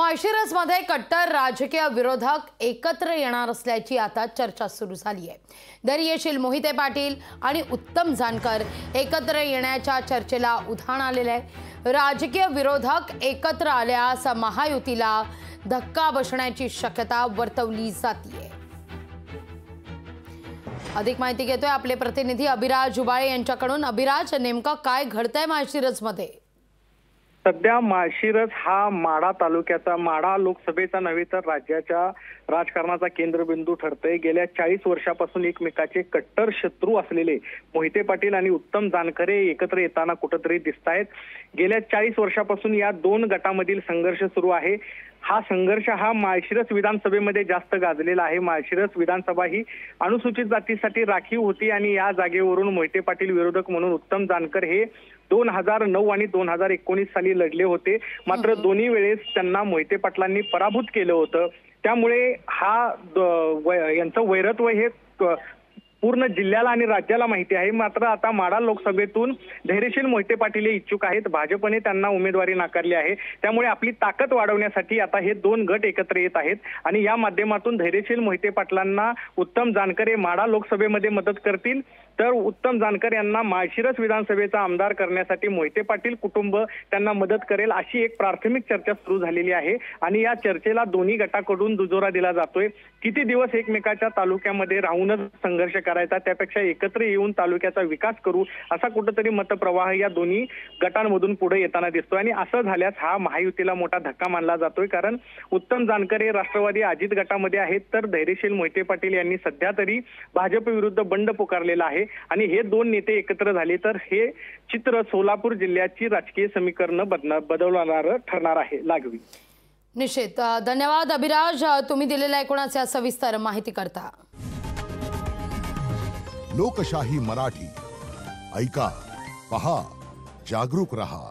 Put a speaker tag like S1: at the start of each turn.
S1: माळशिरसमध्ये कट्टर राजकीय विरोधक एकत्र येणार असल्याची आता चर्चा सुरू झाली आहे। धैर्यशील मोहिते पाटील आणि उत्तम जानकर एकत्र येण्याच्या चर्चेला उधाण आलेले आहे। राजकीय विरोधक एकत्र आल्यास महायुतीला धक्का बसण्याची शक्यता वर्तवली जाते। अधिक माहिती घेतोय आपले प्रतिनिधी अभिराज उबाळे यांच्याकडून। अभिराज, नेमका काय घडतंय माळशिरसमध्ये?
S2: सध्या माळशिरस हा माढा तालुक्याचा, माढा लोकसभेचा नव्हे तर राज्याच्या राजकारणाचा केंद्रबिंदू ठरतोय। गेल्या 40 वर्षापासून एकमेकाचे कट्टर शत्रू असलेले मोहिते पाटील आणि उत्तम जानकरे एकत्र येताना कुठेतरी दिसतायत। गेल्या 40 वर्षापासून या दोन गटामधील संघर्ष सुरू आहे। हा संघर्ष माळशिरस विधानसभेमध्ये जास्त गाजलेला आहे। माळशिरस विधानसभा ही अनुसूचित जातीसाठी राखीव होती आणि या जागेवरून मोहिते पाटील विरोधक म्हणून उत्तम जानकर हे 2009 आणि 2019 साली लढले होते। मात्र दोन्ही वेळेस त्यांना मोहिते पाटलांनी पराभूत केलं होतं। त्यामुळे यांचं वैरत्व हे पूर्ण जिल्ह्याला आणि राज्याला माहिती आहे। मात्र आता माढा लोकसभेतून धैर्यशील मोहिते पाटील हे इच्छुक आहेत। भाजपने त्यांना उमेदवारी नाकारली आहे। त्यामुळे आपली ताकद वाढवण्यासाठी आता हे दोन गट एकत्र येत आहेत आणि या माध्यमातून धैर्यशील मोहिते पाटलांना उत्तम जानकर हे माढा लोकसभेमध्ये मदत करतील, तर उत्तम जानकर यांना माळशिरस विधानसभेचा आमदार करण्यासाठी मोहिते पाटील कुटुंब त्यांना मदत करेल, अशी एक प्राथमिक चर्चा सुरू झालेली आहे। आणि या चर्चेला दोन्ही गटाकडून दुजोरा दिला जातोय। किती दिवस एकमेकाच्या तालुक्यामध्ये राहूनच संघर्ष करायचा, त्यापेक्षा एकत्र येऊन तालुक्याचा विकास करू, असा कुठेतरी मतप्रवाह या दोन्ही गटांमधून पुढे येताना दिसतोय। आणि असं झाल्यास हा महायुतीला मोठा धक्का मानला जातोय, कारण उत्तम जानकर हे राष्ट्रवादी अजित गटामध्ये आहेत, तर धैर्यशील मोहिते पाटील यांनी सध्या तरी भाजप विरुद्ध बंड पुकारलेला आहे। आणि हे दोन नेते एकत्र झाले तर हे चित्र सोलापूर जिल्ह्याची राजकीय समीकरण बदलणार ठरणार आहे। लागवी
S1: निश्चित धन्यवाद अभिराज, तुम्ही दिलेल्या एकूणच या सविस्तर माहिती करता।
S3: लोकशाही मराठी ऐका, पहा, जागरूक रहा।